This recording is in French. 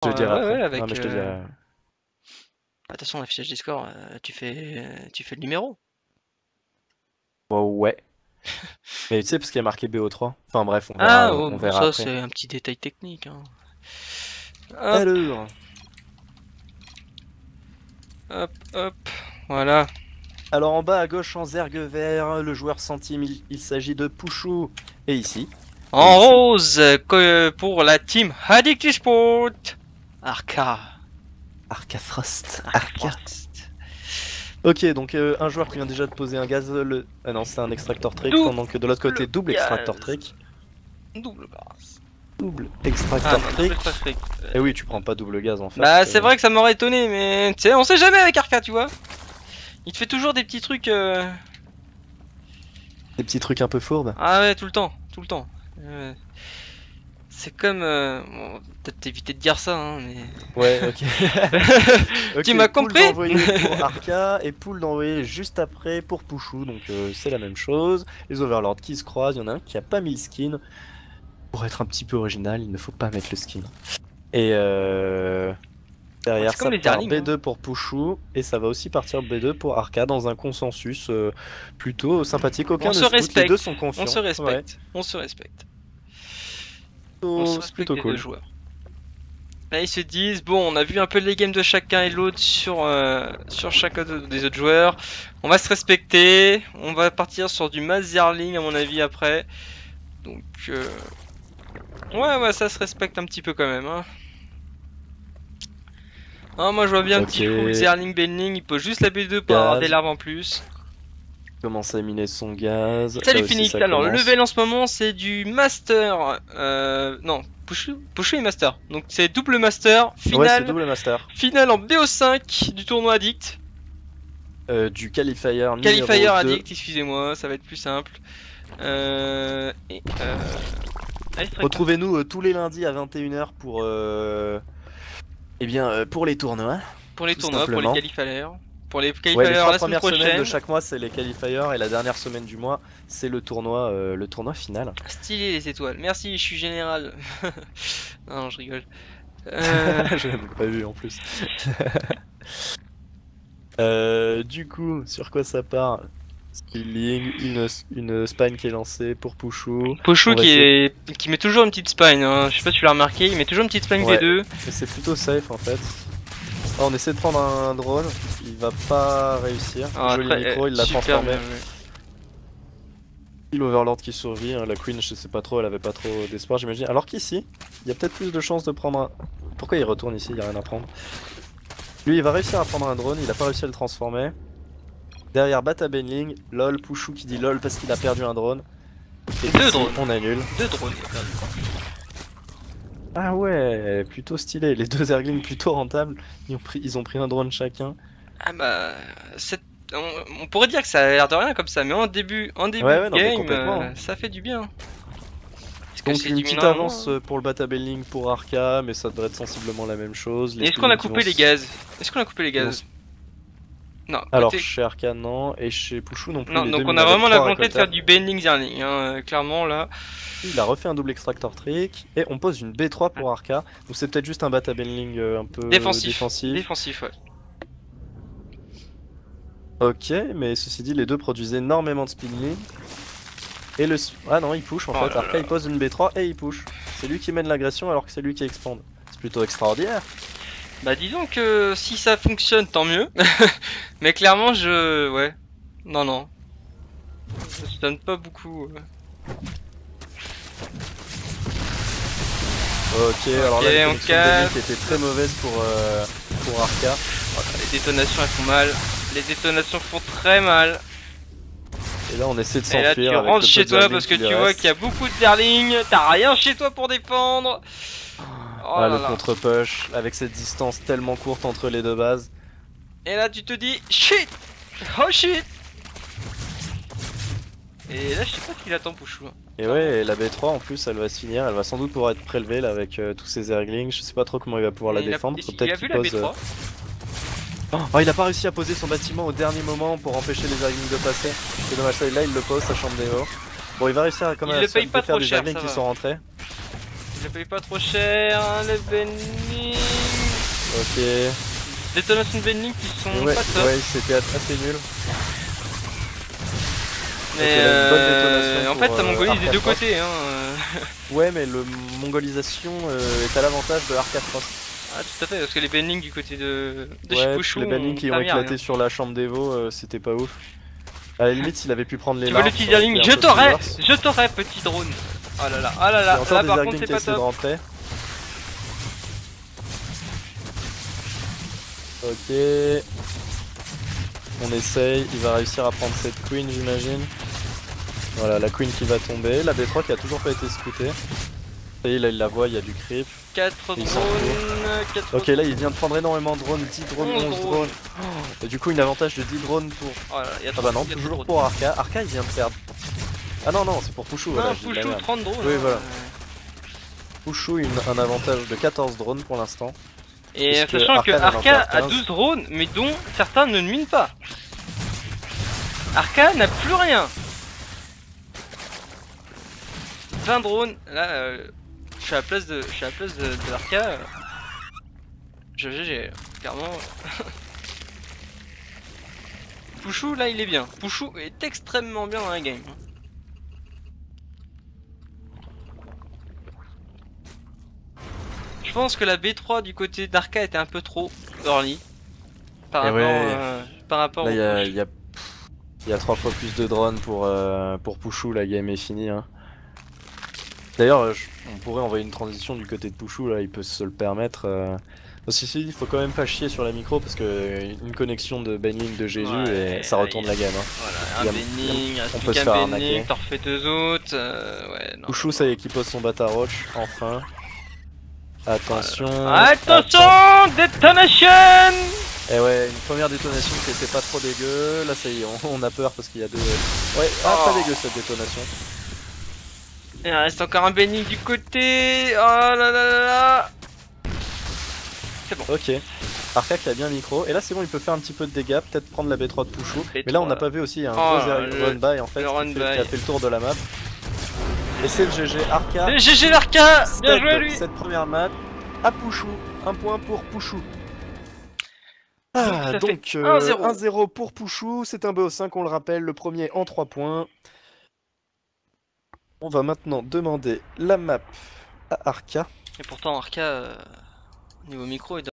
Je te dirai ouais, après. ouais, avec. Non, mais je te dirai. Attention, l'affichage des scores, tu fais le numéro. Oh, ouais. Mais tu sais, parce qu'il y a marqué BO3. Enfin bref, Ah, oh, on bon, verra ça, après. c'est un petit détail technique, hein. Hop, Alors, hop, hop. Voilà. alors en bas à gauche en zergue vert, le joueur centime, il s'agit de Pouchou. Et ici, et En ici, rose, pour la team Addictive Sport. Arca. Arca Frost. Arca Arca. Frost. Ok, donc un joueur qui vient déjà de poser un gaz, ah non, c'est un extractor trick, pendant que de l'autre côté, Double double extractor gaz. trick. Double gaz. Double Ah extractor non, double trick. trick. Et oui, tu prends pas double gaz en Bah, first. c'est vrai que ça m'aurait étonné, mais tu sais, on sait jamais avec Arca, tu vois. Il te fait toujours des petits trucs. Des petits trucs un peu fourbes. Ah ouais, tout le temps, tout le temps. C'est comme. Bon, peut-être éviter de dire ça, hein, mais. Ouais, ok. Tu Ok, m'as poule compris? d'envoyer pour Arca et poule d'envoyer juste après pour Pouchou, donc c'est la même chose. Les Overlords qui se croisent, il y en a un qui a pas mis le skin. Pour être un petit peu original, il ne faut pas mettre le skin. Et derrière C'est comme ça les part Darling, hein. B2 pour Pouchou et ça va aussi partir B2 pour Arca dans un consensus plutôt sympathique. Aucun On ne se scout, les deux sont respecte, on confiants. se Ouais, respecte, on se respecte. On se c'est respecte plutôt les deux cool. joueurs. Là, ils se disent, bon, on a vu un peu les games de chacun et l'autre sur chacun des autres joueurs. On va se respecter. On va partir sur du mass Zerling, à mon avis, après. Donc, ouais, ça se respecte un petit peu quand même, hein. Ah, moi, je vois bien un Ok, petit full Zerling Benling. Il pose juste la B2 pour avoir des gaz, larves en plus. commence à miner son gaz. Là Salut aussi Phoenix, ça alors le commence. level en ce moment c'est du master, non, Pushu et master, donc c'est double master, Ouais, c'est finale, double master. finale en BO5 du tournoi Addict, Du qualifier qualifier numéro 2. Addict, excusez-moi, ça va être plus simple, allez, Striker. Retrouvez-nous tous les lundis à 21h pour, eh bien, pour les tournois, Pour les tout tournois, pour les simplement. qualifiers, pour les Ouais, les qualifiers 3 la semaine premières semaines de prochaine, chaque mois, c'est les qualifiers et la dernière semaine du mois, c'est le tournoi final. stylé les étoiles, merci, je suis général, non je rigole, Je l'ai même pas vu en plus. Du coup, sur quoi ça part? Spilling, une spine qui est lancée pour Pouchou. Pochou On va essayer. qui met toujours une petite spine, hein. Je sais pas si tu l'as remarqué, il met toujours une petite spine Ouais, V2. mais c'est plutôt safe en fait. Ah, on essaie de prendre un drone, il va pas réussir. Ah, Joli très, micro, il l'a super transformé. bien joué. L'Overlord qui survit, hein. La Queen, je sais pas trop, elle avait pas trop d'espoir, j'imagine. Alors qu'ici, il y a peut-être plus de chances de prendre un. Pourquoi il retourne ici? Il y a rien à prendre. Lui, il va réussir à prendre un drone, il a pas réussi à le transformer. Derrière, Bata Benling, lol, Pouchou qui dit lol parce qu'il a perdu un drone. Et Deux ici, drones. on annule. Deux drones. Ah ouais, plutôt stylé. Les deux Zerglings plutôt rentables. Ils ont pris un drone chacun. Ah bah, on pourrait dire que ça a l'air de rien comme ça, mais en début Ouais, de non, mais game, complètement, hein. ça fait du bien. Parce que Donc c'est une du petite mineur en moins, avance hein. pour le Bata Benling pour Arca, mais ça devrait être sensiblement la même chose. Et est-ce qu'on a coupé les gaz? Est-ce qu'on a coupé les ils vont gaz? Non, Alors côté. chez Arca non, et chez Pouchou non plus, Non, les donc deux on a minent avec vraiment la 3 volonté de faire récolteurs. du bending zerling, hein, clairement là. Il a refait un double extractor trick, et on pose une B3 pour Arca. Donc c'est peut-être juste un Bata Benling un peu défensif. Défensif, ouais. Ok, mais ceci dit, les deux produisent énormément de speedling. Et le... Ah non, il push en Oh fait. là Arca là. il pose une B3 et il push. C'est lui qui mène l'agression alors que c'est lui qui expande. C'est plutôt extraordinaire. Bah disons que si ça fonctionne, tant mieux. Mais clairement, ouais. Non, non. Ça se donne pas beaucoup. Ok, alors là, Ok, la on connexion de casse. qui était très mauvaise pour Arca. Voilà, les détonations elles font mal. Les détonations font très mal. Et là, on essaie de Et là tu s'enfuir avec rentres le chez peu de toi Zerglings parce que qui lui tu vois reste. qu'il y a beaucoup de zerlings. T'as rien chez toi pour défendre. Oh Ah, là le là. contre-push avec cette distance tellement courte entre les deux bases. Et là tu te dis shit. Oh shit. Et là je sais pas ce qu'il attend Pouchou, hein. Et ouais, et la B3 en plus, elle va se finir. Elle va sans doute pouvoir être prélevée là avec tous ces Zerglings. Je sais pas trop comment il va pouvoir la Et défendre. Faut il a peut-être vu qu'il la pose. B3. Oh, il a pas réussi à poser son bâtiment au dernier moment pour empêcher les Zerglings de passer. C'est dommage, ça, là il le pose, sa chambre démo. Bon, il va réussir quand même Il à le se paye pas faire trop des cher, Zerglings ça qui va. sont rentrés. Je le paye pas trop cher, hein, les Benling. Ok. Détonation de Benling qui sont Ouais, pas top. ouais, c'était assez nul. Mais Ok, là, une bonne détonation en fait, pour, ça mongolise des Arca deux Frost. côtés. Hein. Ouais, mais le mongolisation est à l'avantage de Arca Frost. Ah, tout à fait, parce que les Benling du côté de Ouais, Shipushu les Banning qui ont éclaté sur la chambre d'Evo, c'était pas ouf. À la limite, s'il avait pu prendre les Tu veux le larves, ça aurait teasing? été un Je peu t'aurais! plus worse. Je t'aurais, petit drone! Oh là là, oh là Il y a là, encore là des par contre Zerglings c'est qui pas essaient de top! rentrer. Ok. On essaye, il va réussir à prendre cette queen, j'imagine. Voilà, la queen qui va tomber. La B3 qui a toujours pas été scoutée. Et là, il la voit, il y a du creep. 4 Il drones, s'en fout. 4 Ok, là, il vient de prendre énormément de drones, 10 drones, 11 11 drones. drones. Et du coup, une avantage de 10 drones pour. Oh là là, y a Ah trop, bah non, y a trop toujours de pour Arca. Arca, il vient de perdre. Ah non, non, c'est pour Pushu. Voilà, non, je dis de la Pushu, merde. 30 drones! Oui, hein. voilà. Pushu, un avantage de 14 drones pour l'instant. Et Puisque sachant que Arca vient d'en Arca faire a 15. 12 drones, mais dont certains ne minent pas. Arca n'a plus rien. 20 drones, là, je suis à la place de Arca. GG, clairement. Pushu, là, il est bien. Pushu est extrêmement bien dans la game. Je pense que la B3 du côté d'Arca était un peu trop early par Et rapport, ouais. par rapport Là, au push. il y a 3 fois plus de drones pour Pushu, la game est finie. Hein. D'ailleurs, on pourrait envoyer une transition du côté de Pushu, là, il peut se le permettre. Parce qu'ici, il faut quand même pas chier sur la micro parce que une connexion de Benling de Jésus Ouais, et ça retourne la game. Hein. Voilà, Il y un a- Benning, il reste on plus peut se qu'un faire Benning, arnaquer. t'en refais 2 autres. Ouais, non. Pushu, ça y est, qui pose son Bata Roach, enfin. Attention. Attention, détonation! Et ouais, une première détonation qui était pas trop dégueu. Là, ça y est, on a peur parce qu'il y a deux. Ouais, pas dégueu cette détonation. Il reste encore un Benning du côté. Oh là là là là. C'est bon. Ok. Arca qui a bien micro. Et là, c'est bon, il peut faire un petit peu de dégâts. Peut-être prendre la B3 de Pushu. Mais là, on n'a pas vu aussi, il y a un Oh, gros le run-by en fait run-by. qui a fait le tour de la map. Et c'est le GG Arca. C'est GG l'Arca. Bien Step joué lui. cette première map à Pushu. Un point pour Pushu. Ah, Ça donc fait 1-0. 1-0 pour Pushu. C'est un BO5, on le rappelle. Le premier en 3 points. On va maintenant demander la map à Arca. Et pourtant Arca, niveau micro, il